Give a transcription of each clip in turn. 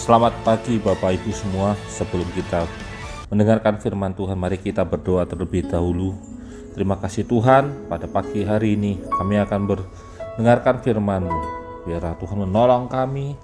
Selamat pagi Bapak Ibu semua. Sebelum kita mendengarkan firman Tuhan, mari kita berdoa terlebih dahulu. Terima kasih Tuhan, pada pagi hari ini kami akan mendengarkan firman-Mu. Biarlah Tuhan menolong kami,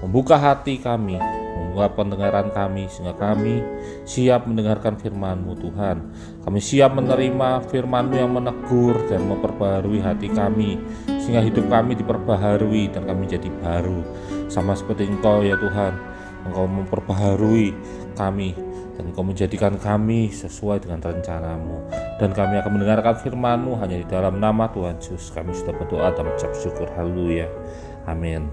membuka hati kami, membuka pendengaran kami, sehingga kami siap mendengarkan firman-Mu Tuhan. Kami siap menerima firman-Mu yang menegur dan memperbaharui hati kami, sehingga hidup kami diperbaharui dan kami jadi baru. Sama seperti Engkau ya Tuhan, Engkau memperbaharui kami dan Engkau menjadikan kami sesuai dengan rencana-Mu. Dan kami akan mendengarkan firman-Mu hanya di dalam nama Tuhan Yesus. Kami sudah berdoa dan mengucap syukur. Haleluya. Amin.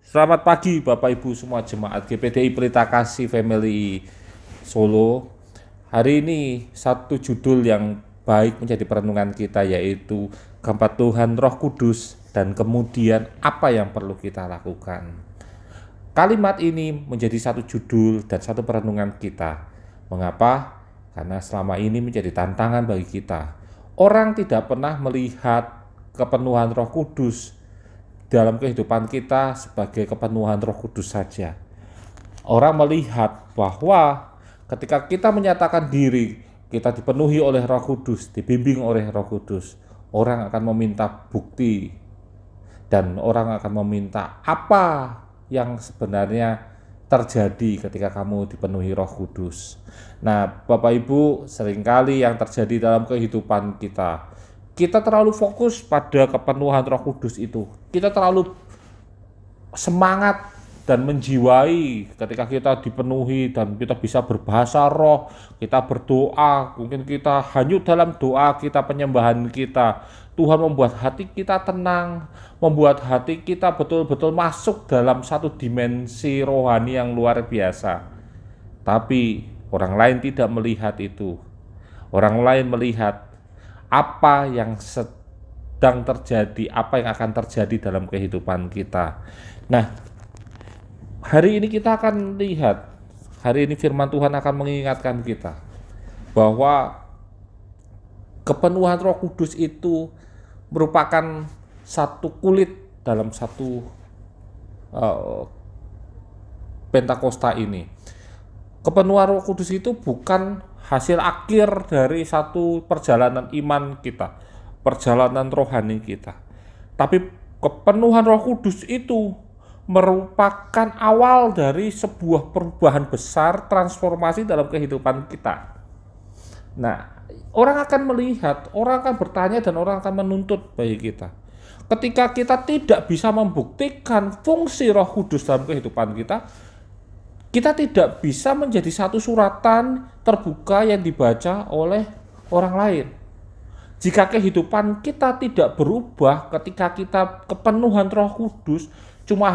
Selamat pagi Bapak Ibu semua jemaat GPDI Pelita Kasih Family Solo. Hari ini satu judul yang baik menjadi perenungan kita, yaitu keempat Tuhan Roh Kudus dan kemudian apa yang perlu kita lakukan. Kalimat ini menjadi satu judul dan satu perenungan kita. Mengapa? Karena selama ini menjadi tantangan bagi kita. Orang tidak pernah melihat kepenuhan Roh Kudus dalam kehidupan kita sebagai kepenuhan Roh Kudus saja. Orang melihat bahwa ketika kita menyatakan diri kita dipenuhi oleh Roh Kudus, dibimbing oleh Roh Kudus, orang akan meminta bukti dan orang akan meminta apa yang sebenarnya terjadi ketika kamu dipenuhi Roh Kudus. Nah, Bapak Ibu, seringkali yang terjadi dalam kehidupan kita terlalu fokus pada kepenuhan Roh Kudus itu. Kita terlalu semangat dan menjiwai ketika kita dipenuhi dan kita bisa berbahasa roh, kita berdoa, mungkin kita hanyut dalam doa kita, penyembahan kita. Tuhan membuat hati kita tenang, membuat hati kita betul-betul masuk dalam satu dimensi rohani yang luar biasa. Tapi orang lain tidak melihat itu. Orang lain melihat apa yang sedang terjadi, apa yang akan terjadi dalam kehidupan kita. Nah, hari ini kita akan lihat, hari ini firman Tuhan akan mengingatkan kita bahwa kepenuhan Roh Kudus itu merupakan satu kulit dalam satu Pentakosta ini. Kepenuhan Roh Kudus itu bukan hasil akhir dari satu perjalanan iman kita, perjalanan rohani kita. Tapi kepenuhan Roh Kudus itu merupakan awal dari sebuah perubahan besar, transformasi dalam kehidupan kita. Nah, orang akan melihat, orang akan bertanya, dan orang akan menuntut bagi kita. Ketika kita tidak bisa membuktikan fungsi Roh Kudus dalam kehidupan kita tidak bisa menjadi satu suratan terbuka yang dibaca oleh orang lain. Jika kehidupan kita tidak berubah ketika kita kepenuhan Roh Kudus, cuma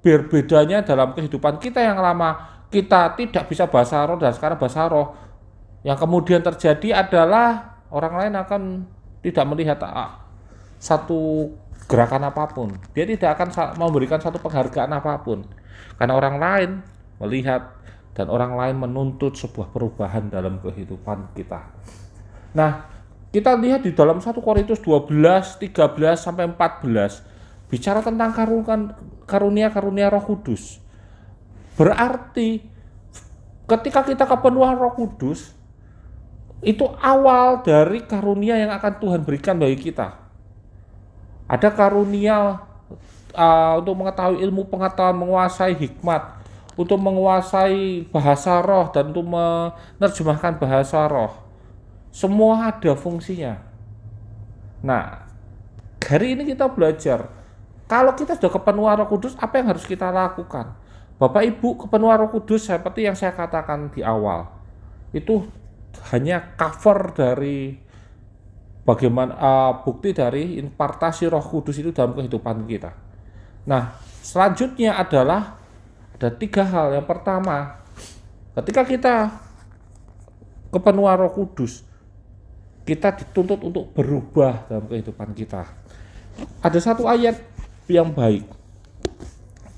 berbedanya dalam kehidupan kita yang lama, kita tidak bisa bahasa roh dan sekarang bahasa roh. Yang kemudian terjadi adalah orang lain akan tidak melihat satu gerakan apapun. Dia tidak akan memberikan satu penghargaan apapun. Karena orang lain melihat dan orang lain menuntut sebuah perubahan dalam kehidupan kita. Nah, kita lihat di dalam 1 Korintus 12, 13 sampai 14 bicara tentang karunia-karunia Roh Kudus. Berarti ketika kita kepenuhan Roh Kudus, itu awal dari karunia yang akan Tuhan berikan bagi kita. Ada karunia untuk mengetahui ilmu pengetahuan, menguasai hikmat, untuk menguasai bahasa roh, dan untuk menerjemahkan bahasa roh. Semua ada fungsinya. Nah, hari ini kita belajar, kalau kita sudah kepenuhan Roh Kudus, apa yang harus kita lakukan? Bapak Ibu, kepenuhan Roh Kudus seperti yang saya katakan di awal, itu hanya cover dari bagaimana bukti dari impartasi Roh Kudus itu dalam kehidupan kita. Nah, selanjutnya adalah ada 3 hal. Yang pertama, ketika kita kepenuhan Roh Kudus, kita dituntut untuk berubah dalam kehidupan kita. Ada satu ayat yang baik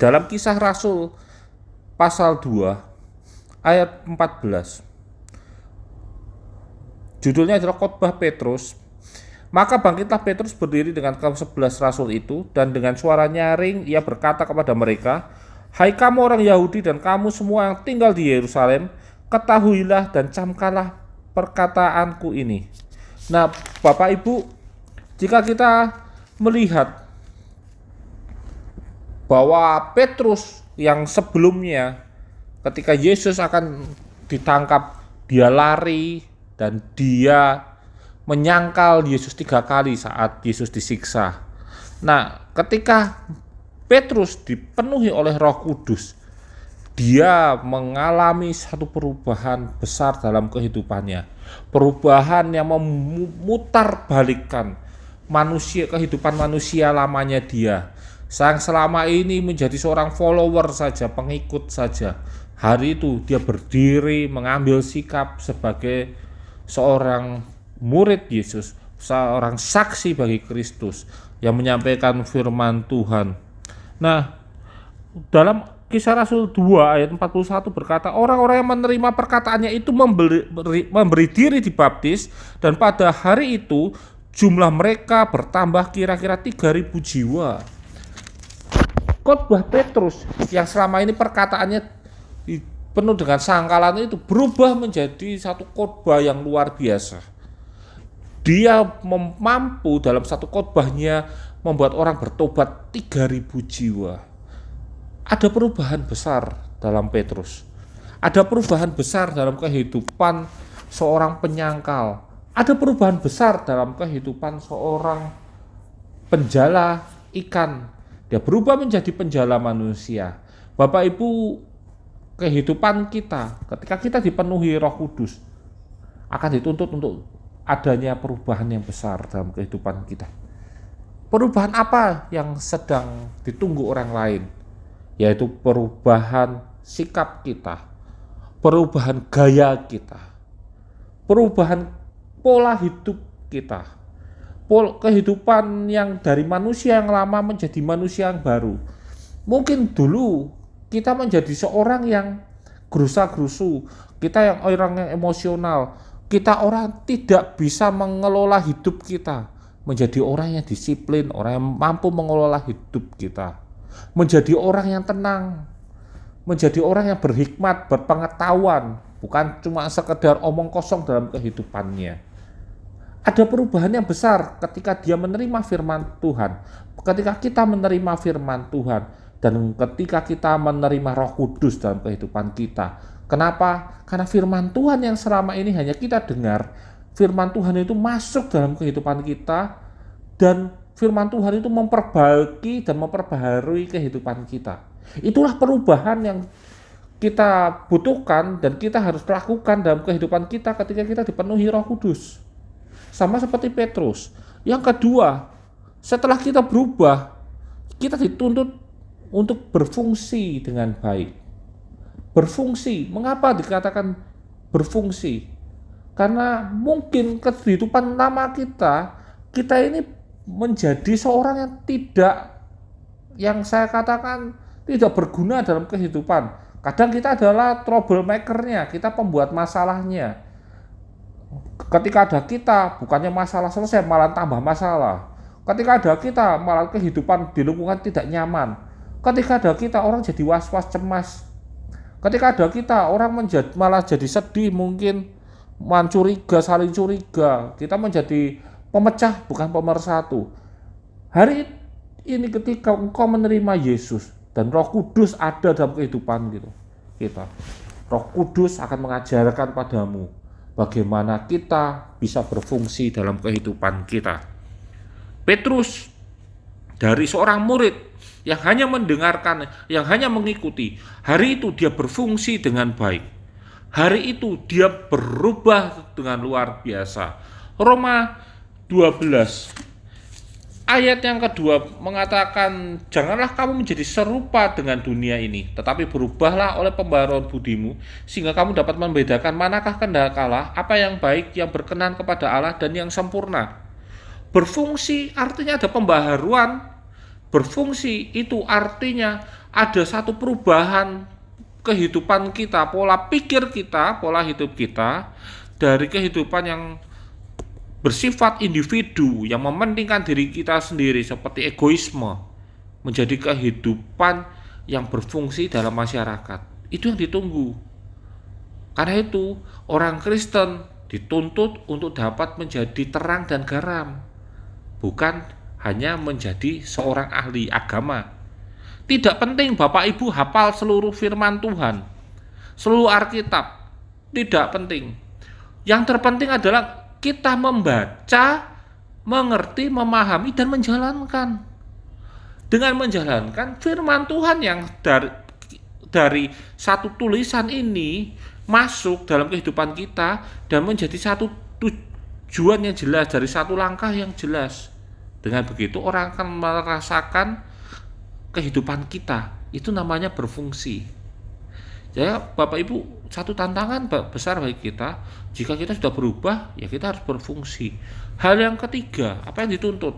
dalam Kisah Rasul pasal 2 ayat 14. Judulnya adalah Khotbah Petrus. Maka bangkitlah Petrus berdiri dengan ke-11 rasul itu, dan dengan suara nyaring ia berkata kepada mereka, Hai kamu orang Yahudi dan kamu semua yang tinggal di Yerusalem, ketahuilah dan camkanlah perkataanku ini. Nah, Bapak Ibu, jika kita melihat bahwa Petrus yang sebelumnya ketika Yesus akan ditangkap, dia lari dan dia menyangkal Yesus 3 kali saat Yesus disiksa. Nah, ketika Petrus dipenuhi oleh Roh Kudus, dia mengalami satu perubahan besar dalam kehidupannya. Perubahan yang memutarbalikkan kehidupan manusia lamanya dia. Yang selama ini menjadi seorang follower saja, pengikut saja. Hari itu dia berdiri mengambil sikap sebagai seorang murid Yesus, seorang saksi bagi Kristus yang menyampaikan firman Tuhan. Nah, dalam Kisah Rasul 2 ayat 41 berkata, orang-orang yang menerima perkataannya itu memberi diri dibaptis, dan pada hari itu jumlah mereka bertambah kira-kira 3.000 jiwa. Khotbah Petrus yang selama ini perkataannya penuh dengan sangkalan itu berubah menjadi satu khotbah yang luar biasa. Dia mampu dalam satu khotbahnya membuat orang bertobat 3.000 jiwa. Ada perubahan besar dalam Petrus. Ada perubahan besar dalam kehidupan seorang penyangkal. Ada perubahan besar dalam kehidupan seorang penjala ikan. Dia berubah menjadi penjala manusia. Bapak Ibu, kehidupan kita ketika kita dipenuhi Roh Kudus akan dituntut untuk adanya perubahan yang besar dalam kehidupan kita. Perubahan apa yang sedang ditunggu orang lain? Yaitu perubahan sikap kita, perubahan gaya kita, perubahan pola hidup kita, kehidupan yang dari manusia yang lama menjadi manusia yang baru. Mungkin dulu kita menjadi seorang yang gerusa-gerusu, kita yang orang yang emosional, kita orang tidak bisa mengelola hidup kita, menjadi orang yang disiplin, orang yang mampu mengelola hidup kita, menjadi orang yang tenang, menjadi orang yang berhikmat, berpengetahuan, bukan cuma sekedar omong kosong dalam kehidupannya. Ada perubahan yang besar ketika dia menerima firman Tuhan, ketika kita menerima firman Tuhan, dan ketika kita menerima Roh Kudus dalam kehidupan kita. Kenapa? Karena firman Tuhan yang selama ini hanya kita dengar, firman Tuhan itu masuk dalam kehidupan kita, dan firman Tuhan itu memperbaiki dan memperbaharui kehidupan kita. Itulah perubahan yang kita butuhkan dan kita harus lakukan dalam kehidupan kita ketika kita dipenuhi Roh Kudus. Sama seperti Petrus. Yang kedua, setelah kita berubah, kita dituntut untuk berfungsi dengan baik. Berfungsi, mengapa dikatakan berfungsi? Karena mungkin kehidupan lama kita ini menjadi seorang yang yang saya katakan tidak berguna dalam kehidupan. Kadang kita adalah troublemaker-nya, kita pembuat masalahnya. Ketika ada kita, bukannya masalah selesai, malah tambah masalah. Ketika ada kita, malah kehidupan di lingkungan tidak nyaman. Ketika ada kita, orang jadi was-was, cemas. Ketika ada kita, orang malah jadi sedih, mungkin mencuriga, saling curiga. Kita menjadi pemecah, bukan pemersatu. Hari ini ketika engkau menerima Yesus dan Roh Kudus ada dalam kehidupan kita, Roh Kudus akan mengajarkan padamu bagaimana kita bisa berfungsi dalam kehidupan kita. Petrus dari seorang murid yang hanya mendengarkan, yang hanya mengikuti, hari itu dia berfungsi dengan baik. Hari itu dia berubah dengan luar biasa. Roma 12 ayat yang kedua mengatakan, janganlah kamu menjadi serupa dengan dunia ini, tetapi berubahlah oleh pembaharuan budimu, sehingga kamu dapat membedakan manakah kehendak Allah, apa yang baik, yang berkenan kepada Allah, dan yang sempurna. Berfungsi artinya ada pembaharuan. Berfungsi itu artinya ada satu perubahan kehidupan kita, pola pikir kita, pola hidup kita, dari kehidupan yang bersifat individu, yang mementingkan diri kita sendiri seperti egoisme, menjadi kehidupan yang berfungsi dalam masyarakat. Itu yang ditunggu. Karena itu, orang Kristen dituntut untuk dapat menjadi terang dan garam, bukan hanya menjadi seorang ahli agama. Tidak penting Bapak Ibu hafal seluruh firman Tuhan, seluruh Alkitab. Tidak penting. Yang terpenting adalah kita membaca, mengerti, memahami, dan menjalankan. Dengan menjalankan firman Tuhan yang dari satu tulisan ini masuk dalam kehidupan kita dan menjadi satu tujuan yang jelas, dari satu langkah yang jelas. Dengan begitu orang akan merasakan kehidupan kita itu namanya berfungsi. Ya Bapak Ibu, satu tantangan besar bagi kita, jika kita sudah berubah, ya kita harus berfungsi. Hal yang ketiga, apa yang dituntut?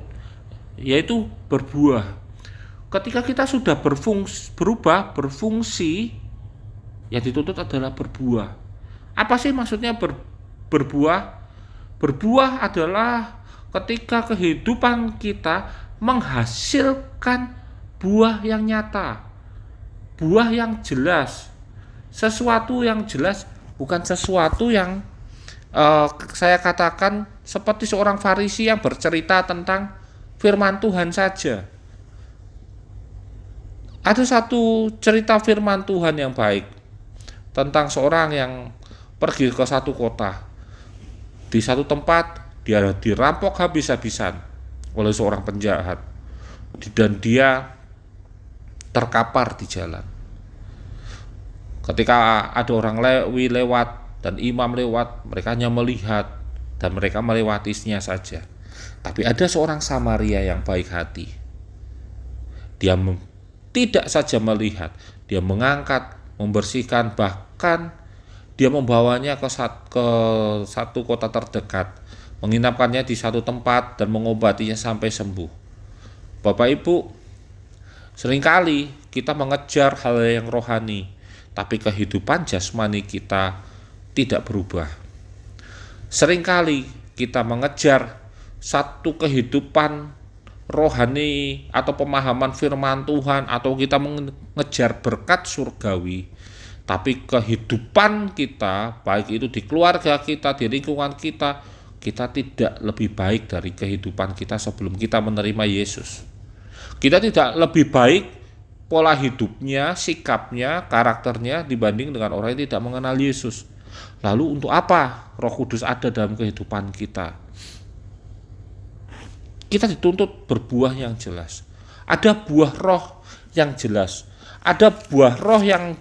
Yaitu berbuah. Ketika kita sudah berfungsi, yang dituntut adalah berbuah. Apa sih maksudnya berbuah? Berbuah adalah ketika kehidupan kita menghasilkan buah yang nyata, buah yang jelas, sesuatu yang jelas, bukan sesuatu yang saya katakan seperti seorang Farisi yang bercerita tentang firman Tuhan saja. Ada satu cerita firman Tuhan yang baik tentang seorang yang pergi ke satu kota. Di satu tempat dia dirampok habis-habisan oleh seorang penjahat dan dia terkapar di jalan. Ketika ada orang Lewi lewat dan imam lewat, mereka hanya melihat dan mereka melewatinya saja. Tapi ada seorang Samaria yang baik hati. Dia tidak saja melihat, dia mengangkat, membersihkan, bahkan dia membawanya ke satu kota terdekat, menginapkannya di satu tempat dan mengobatinya sampai sembuh. Bapak Ibu, seringkali kita mengejar hal yang rohani, tapi kehidupan jasmani kita tidak berubah. Seringkali kita mengejar satu kehidupan rohani atau pemahaman firman Tuhan, atau kita mengejar berkat surgawi, tapi kehidupan kita, baik itu di keluarga kita, di lingkungan kita tidak lebih baik dari kehidupan kita sebelum kita menerima Yesus. Kita tidak lebih baik pola hidupnya, sikapnya, karakternya dibanding dengan orang yang tidak mengenal Yesus. Lalu untuk apa Roh Kudus ada dalam kehidupan kita? Kita dituntut berbuah yang jelas. Ada buah roh yang jelas. Ada buah roh yang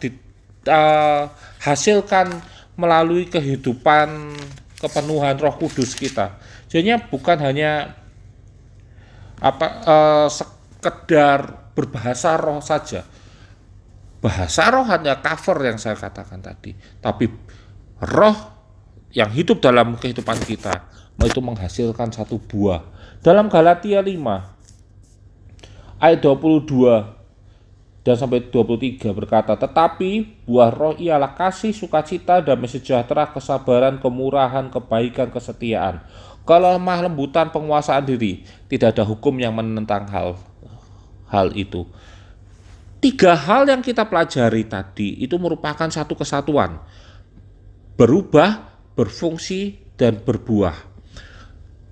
dihasilkan melalui kehidupan kepenuhan Roh Kudus kita. Jadinya bukan hanya sekedar berbahasa roh saja. Bahasa roh hanya cover yang saya katakan tadi. Tapi roh yang hidup dalam kehidupan kita itu menghasilkan satu buah. Dalam Galatia 5 ayat 22 dan sampai 23 berkata, tetapi buah roh ialah kasih, sukacita, damai sejahtera, kesabaran, kemurahan, kebaikan, kesetiaan, kelemah lembutan, penguasaan diri. Tidak ada hukum yang menentang hal itu. 3 hal yang kita pelajari tadi itu merupakan satu kesatuan. Berubah, berfungsi, dan berbuah.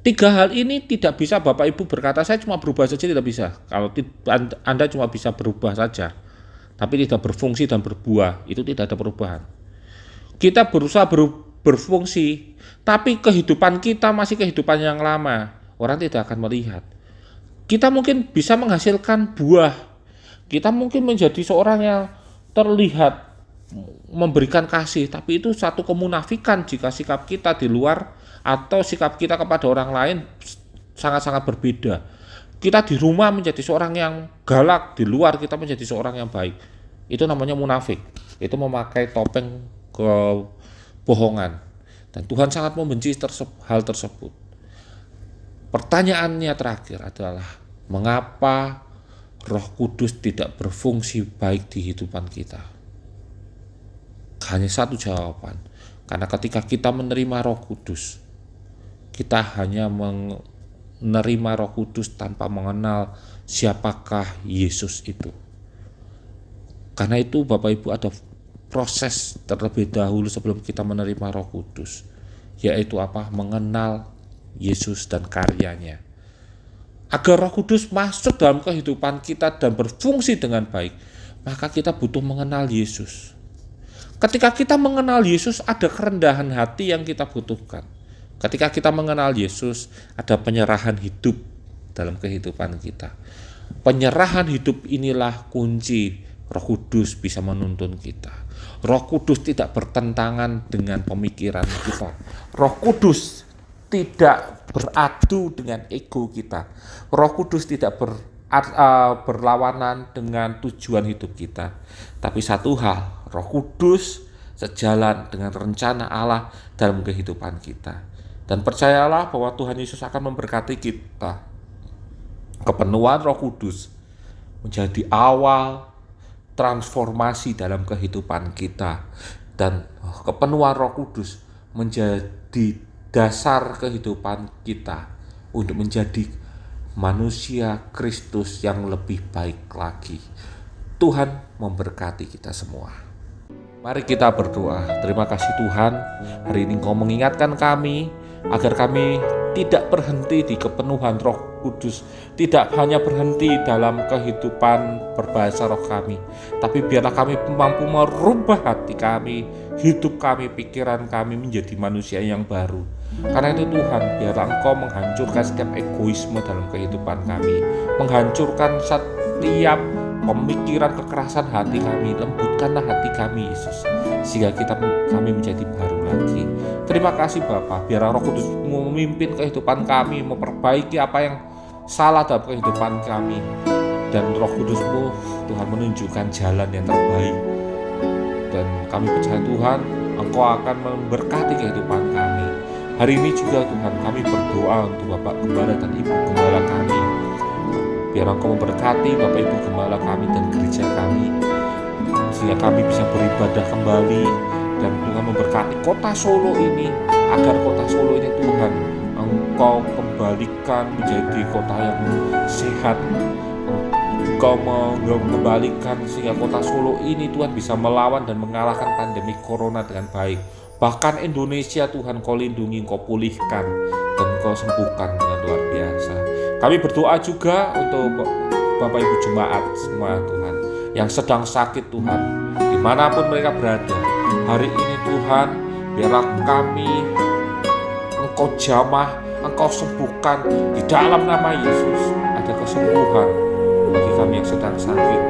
3 hal ini tidak bisa Bapak Ibu berkata saya cuma berubah saja, tidak bisa. Kalau Anda cuma bisa berubah saja, tapi tidak berfungsi dan berbuah, itu tidak ada perubahan. Kita berusaha berfungsi, tapi kehidupan kita masih kehidupan yang lama. Orang tidak akan melihat. Kita mungkin bisa menghasilkan buah. Kita mungkin menjadi seorang yang terlihat memberikan kasih, tapi itu satu kemunafikan jika sikap kita di luar atau sikap kita kepada orang lain sangat-sangat berbeda. Kita di rumah menjadi seorang yang galak, di luar kita menjadi seorang yang baik. Itu namanya munafik. Itu memakai topeng kebohongan. Dan Tuhan sangat membenci hal tersebut. Pertanyaannya terakhir adalah, mengapa Roh Kudus tidak berfungsi baik di kehidupan kita? Hanya satu jawaban. Karena ketika kita menerima Roh Kudus, kita hanya menerima Roh Kudus tanpa mengenal siapakah Yesus itu. Karena itu Bapak Ibu ada proses terlebih dahulu sebelum kita menerima Roh Kudus, yaitu apa? Mengenal Yesus dan karyanya. Agar Roh Kudus masuk dalam kehidupan kita dan berfungsi dengan baik, maka kita butuh mengenal Yesus. Ketika kita mengenal Yesus, ada kerendahan hati yang kita butuhkan. Ketika kita mengenal Yesus, ada penyerahan hidup dalam kehidupan kita. Penyerahan hidup inilah kunci Roh Kudus bisa menuntun kita. Roh Kudus tidak bertentangan dengan pemikiran kita. Roh Kudus tidak beradu dengan ego kita. Roh Kudus tidak berlawanan dengan tujuan hidup kita. Tapi satu hal, Roh Kudus sejalan dengan rencana Allah dalam kehidupan kita. Dan percayalah bahwa Tuhan Yesus akan memberkati kita. Kepenuhan Roh Kudus menjadi awal transformasi dalam kehidupan kita, dan kepenuhan Roh Kudus menjadi dasar kehidupan kita untuk menjadi manusia Kristus yang lebih baik lagi. Tuhan memberkati kita semua. Mari kita berdoa. Terima kasih Tuhan, hari ini Engkau mengingatkan kami agar kami tidak berhenti di kepenuhan Roh Kudus, tidak hanya berhenti dalam kehidupan berbahasa roh kami, tapi biarlah kami mampu merubah hati kami, hidup kami, pikiran kami menjadi manusia yang baru. Karena itu Tuhan, biarlah Engkau menghancurkan setiap egoisme dalam kehidupan kami, menghancurkan setiap pemikiran kekerasan hati kami. Lembutkanlah hati kami Yesus, sehingga kami menjadi baru lagi. Terima kasih Bapa, biarlah Roh Kudus memimpin kehidupan kami, memperbaiki apa yang salah dalam kehidupan kami, dan Roh Kudus-Mu Tuhan menunjukkan jalan yang terbaik. Dan kami percaya Tuhan, Engkau akan memberkati kehidupan kami. Hari ini juga Tuhan, kami berdoa untuk Bapak Gembala dan Ibu Gembala kami. Biar Engkau memberkati Bapak Ibu Gembala kami dan gereja kami, sehingga kami bisa beribadah kembali. Dan Tuhan memberkati kota Solo ini, agar kota Solo ini Tuhan Engkau kembalikan menjadi kota yang sehat. Engkau mengembalikan sehingga kota Solo ini Tuhan bisa melawan dan mengalahkan pandemi corona dengan baik. Bahkan Indonesia Tuhan Kau lindungi, Kau pulihkan, dan Kau sembuhkan dengan luar biasa. Kami berdoa juga untuk Bapak Ibu Jemaat semua Tuhan, yang sedang sakit Tuhan, dimanapun mereka berada. Hari ini Tuhan, biarlah kami Engkau jamah, Engkau sembuhkan di dalam nama Yesus. Ada kesembuhan bagi kami yang sedang sakit,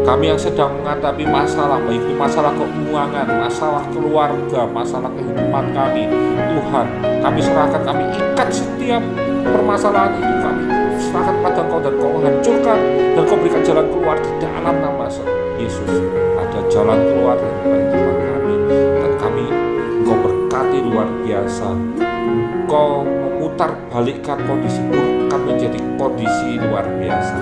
kami yang sedang menghadapi masalah, baik itu masalah keuangan, masalah keluarga, masalah kehidupan kami. Tuhan, kami serahkan, kami ikat setiap permasalahan itu, kami serahkan pada Engkau, dan Kau hancurkan, dan Kau berikan jalan keluar di dalam nama Yesus. Ada jalan keluar dari kehidupan kami, dan kami Engkau berkati luar biasa. Engkau memutar balikkan kondisi buruk kami menjadi kondisi luar biasa.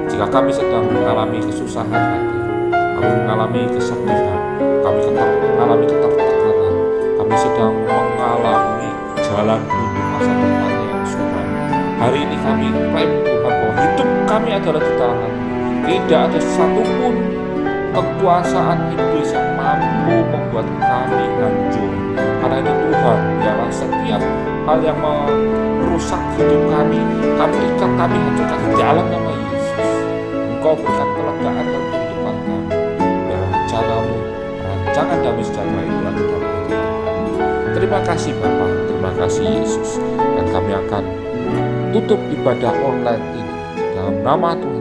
Jika kami sedang mengalami kesusahan hati, kami mengalami kesedihan, kami mengalami ketertekanan, kami sedang mengalami jalan menuju masa depan yang suram, hari ini kami klaim Tuhan bahwa hidup kami adalah di tangan. Tidak ada satupun kekuasaan iblis yang mampu membuat kami hancur. Karena itu Tuhan, biarlah setiap hal yang merusak hidup kami ikat, kami hancurkan di dalam nama Yesus. Engkau berikan kelegaan dalam kehidupan kami. Biarlah rencana-Mu, rancangan damai sejahtera itu dalam kehidupan kami. Terima kasih Bapa, terima kasih Yesus. Dan kami akan tutup ibadah online ini dalam nama Tuhan